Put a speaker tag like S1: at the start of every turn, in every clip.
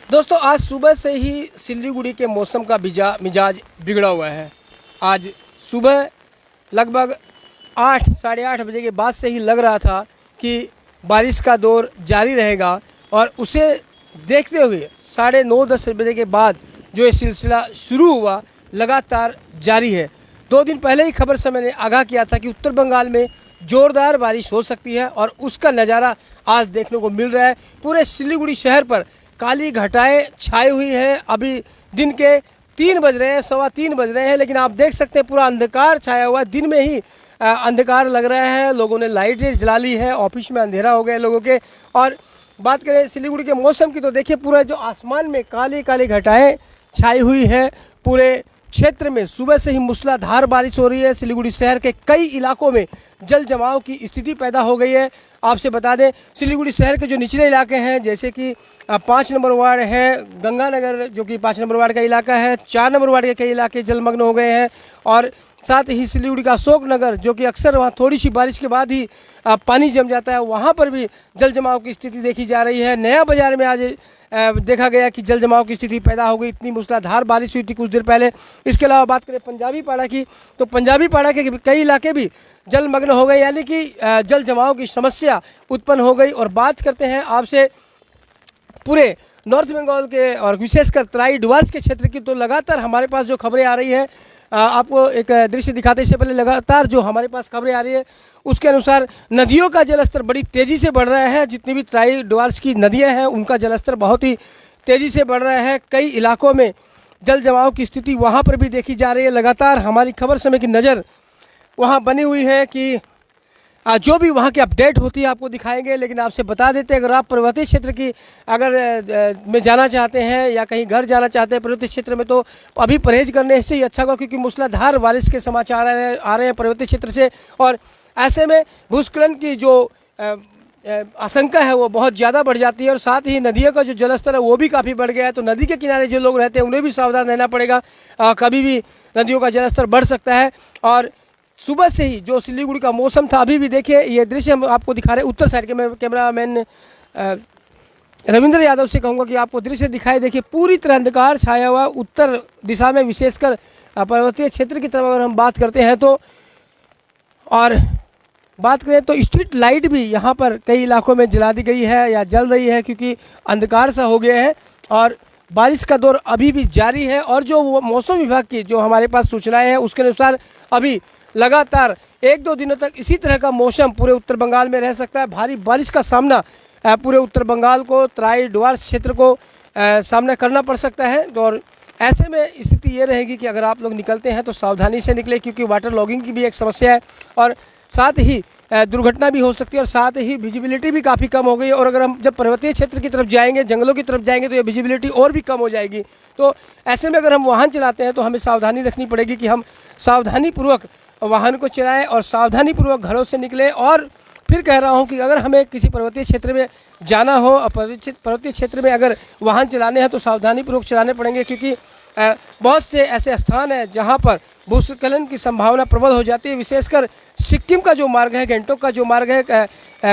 S1: दोस्तों आज सुबह से ही सिलीगुड़ी के मौसम का मिजाज बिगड़ा हुआ है। आज सुबह लगभग 8 साढ़े 8 बजे के बाद से ही लग रहा था कि बारिश का दौर जारी रहेगा और उसे देखते हुए 9:30 बजे के बाद जो ये सिलसिला शुरू हुआ लगातार जारी है। 2 दिन पहले ही खबर से मैंने आगाह किया था कि उत्तर बंगाल में ज़ोरदार बारिश हो सकती है और उसका नज़ारा आज देखने को मिल रहा है। पूरे सिलीगुड़ी शहर पर काली घटाएं छाई हुई हैं। अभी दिन के 3 बज रहे हैं, 3:15 बज रहे हैं, लेकिन आप देख सकते हैं पूरा अंधकार छाया हुआ है। दिन में ही अंधकार लग रहा है। लोगों ने लाइटें जला ली है, ऑफिस में अंधेरा हो गया लोगों के। और बात करें सिलीगुड़ी के मौसम की तो देखिए पूरा जो आसमान में काली काली घटाएं छाई हुई है। पूरे क्षेत्र में सुबह से ही मूसलाधार बारिश हो रही है। सिलीगुड़ी शहर के कई इलाकों में जल जमाव की स्थिति पैदा हो गई है। आपसे बता दें सिलीगुड़ी शहर के जो निचले इलाके हैं जैसे कि 5 नंबर वार्ड है, गंगानगर जो कि 5 नंबर वार्ड का इलाका है, 4 नंबर वार्ड के कई इलाके जलमग्न हो गए हैं। और साथ ही सिलीगुड़ी का अशोक नगर जो कि अक्सर वहाँ थोड़ी सी बारिश के बाद ही पानी जम जाता है, वहाँ पर भी जल जमाव की स्थिति देखी जा रही है। नया बाज़ार में आज देखा गया कि जल जमाव की स्थिति पैदा हो गई। इतनी मूसलाधार बारिश हुई थी कुछ देर पहले। इसके अलावा बात करें पंजाबी पाड़ा की तो पंजाबी पाड़ा के कई इलाके भी जलमग्न हो गए, यानी कि जल जमाव की समस्या उत्पन्न हो गई। और बात करते हैं आपसे पूरे नॉर्थ बंगाल के और विशेषकर तराई डुवर्स के क्षेत्र की, तो लगातार हमारे पास जो खबरें आ रही हैं, आपको एक दृश्य दिखाते से पहले लगातार जो हमारे पास खबरें आ रही है उसके अनुसार नदियों का जलस्तर बड़ी तेज़ी से बढ़ रहा है। जितनी भी तराई डुवर्स की नदियां हैं उनका जलस्तर बहुत ही तेज़ी से बढ़ रहा है। कई इलाकों में जल जमाव की स्थिति वहाँ पर भी देखी जा रही है। लगातार हमारी खबर समय की नज़र वहाँ बनी हुई है कि जो भी वहाँ की अपडेट होती है आपको दिखाएंगे। लेकिन आपसे बता देते हैं अगर आप पर्वतीय क्षेत्र की में जाना चाहते हैं या कहीं घर जाना चाहते हैं पर्वतीय क्षेत्र में, तो अभी परहेज करने से ही अच्छा होगा, क्योंकि मूसलाधार बारिश के समाचार आ रहे हैं पर्वतीय क्षेत्र से। और ऐसे में भूस्खलन की जो आशंका है वो बहुत ज़्यादा बढ़ जाती है। और साथ ही नदियों का जो जलस्तर है वो भी काफ़ी बढ़ गया है, तो नदी के किनारे जो लोग रहते हैं उन्हें भी सावधान रहना पड़ेगा। कभी भी नदियों का जलस्तर बढ़ सकता है। और सुबह से ही जो सिलीगुड़ी का मौसम था, अभी भी देखिए ये दृश्य हम आपको दिखा रहे हैं उत्तर साइड के। मैं कैमरामैन रविंद्र यादव से कहूँगा कि आपको दृश्य दिखाए। देखिए पूरी तरह अंधकार छाया हुआ उत्तर दिशा में, विशेषकर पर्वतीय क्षेत्र की तरफ अगर हम बात करते हैं तो। और बात करें तो स्ट्रीट लाइट भी यहाँ पर कई इलाकों में जला दी गई है या जल रही है, क्योंकि अंधकार सा हो गया है और बारिश का दौर अभी भी जारी है। और जो मौसम विभाग की जो हमारे पास सूचनाएं हैं उसके अनुसार अभी लगातार 1-2 दिनों तक इसी तरह का मौसम पूरे उत्तर बंगाल में रह सकता है। भारी बारिश का सामना पूरे उत्तर बंगाल को, तराई डुवर्स क्षेत्र को सामना करना पड़ सकता है। और ऐसे में स्थिति ये रहेगी कि अगर आप लोग निकलते हैं तो सावधानी से निकलें, क्योंकि वाटर लॉगिंग की भी एक समस्या है और साथ ही दुर्घटना भी हो सकती है। और साथ ही विजिबिलिटी भी काफ़ी कम हो गई है। और अगर हम जब पर्वतीय क्षेत्र की तरफ जाएंगे, जंगलों की तरफ जाएंगे, तो ये विजिबिलिटी और भी कम हो जाएगी। तो ऐसे में अगर हम वाहन चलाते हैं तो हमें सावधानी रखनी पड़ेगी कि हम सावधानीपूर्वक वाहन को चलाएं और सावधानीपूर्वक घरों से निकलें। और फिर कह रहा हूं कि अगर हमें किसी पर्वतीय क्षेत्र में जाना हो और पर्वतीय क्षेत्र में अगर वाहन चलाने हैं तो सावधानीपूर्वक चलाने पड़ेंगे, क्योंकि बहुत से ऐसे स्थान हैं जहां पर भूस्खलन की संभावना प्रबल हो जाती है। विशेषकर सिक्किम का जो मार्ग है, गंगटोक का जो मार्ग है,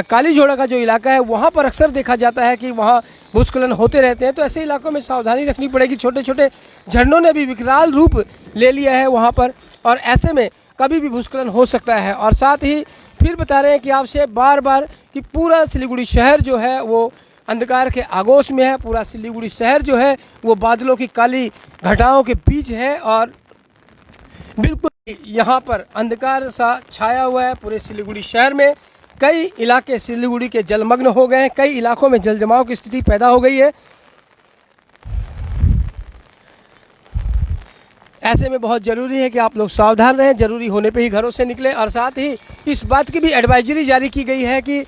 S1: कालीझोड़ा का जो इलाका है, वहाँ पर अक्सर देखा जाता है कि वहाँ भूस्खलन होते रहते हैं। तो ऐसे इलाकों में सावधानी रखनी पड़ेगी। छोटे छोटे झरनों ने भी विकराल रूप ले लिया है वहाँ पर, और ऐसे में कभी भी भूस्खलन हो सकता है। और साथ ही फिर बता रहे हैं कि आपसे बार बार कि पूरा सिलीगुड़ी शहर जो है वो अंधकार के आगोश में है। पूरा सिलीगुड़ी शहर जो है वो बादलों की काली घटाओं के बीच है और बिल्कुल यहाँ पर अंधकार सा छाया हुआ है। पूरे सिलीगुड़ी शहर में कई इलाके सिलीगुड़ी के जलमग्न हो गए हैं, कई इलाकों में जल जमाव की स्थिति पैदा हो गई है। ऐसे में बहुत ज़रूरी है कि आप लोग सावधान रहें, ज़रूरी होने पे ही घरों से निकलें। और साथ ही इस बात की भी एडवाइजरी जारी की गई है कि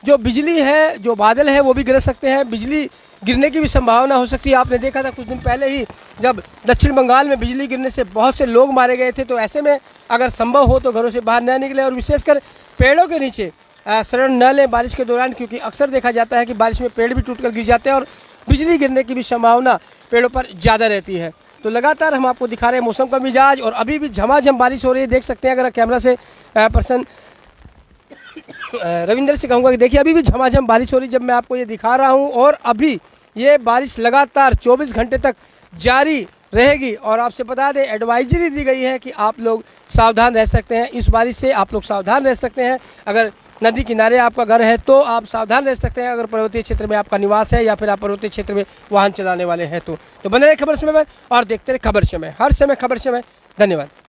S1: जो बिजली है, जो बादल है वो भी गिर सकते हैं, बिजली गिरने की भी संभावना हो सकती है। आपने देखा था कुछ दिन पहले ही जब दक्षिण बंगाल में बिजली गिरने से बहुत से लोग मारे गए थे। तो ऐसे में अगर संभव हो तो घरों से बाहर न निकलें और विशेषकर पेड़ों के नीचे शरण न लें बारिश के दौरान, क्योंकि अक्सर देखा जाता है कि बारिश में पेड़ भी टूटकर गिर जाते हैं और बिजली गिरने की भी संभावना पेड़ों पर ज़्यादा रहती है। तो लगातार हम आपको दिखा रहे हैं मौसम का मिजाज, और अभी भी झमाझम बारिश हो रही है। देख सकते हैं अगर कैमरा से पर्सन रविंद्र से कहूँगा कि देखिए अभी भी झमाझम बारिश हो रही है जब मैं आपको ये दिखा रहा हूँ। और अभी ये बारिश लगातार 24 घंटे तक जारी रहेगी। और आपसे बता दें, एडवाइजरी दी गई है कि आप लोग सावधान रह सकते हैं, इस बारिश से आप लोग सावधान रह सकते हैं। अगर नदी किनारे आपका घर है तो आप सावधान रह सकते हैं, अगर पर्वतीय क्षेत्र में आपका निवास है या फिर आप पर्वतीय क्षेत्र में वाहन चलाने वाले हैं तो बने रहे खबर समय पर और देखते रहे खबर समय, हर समय खबर समय। धन्यवाद।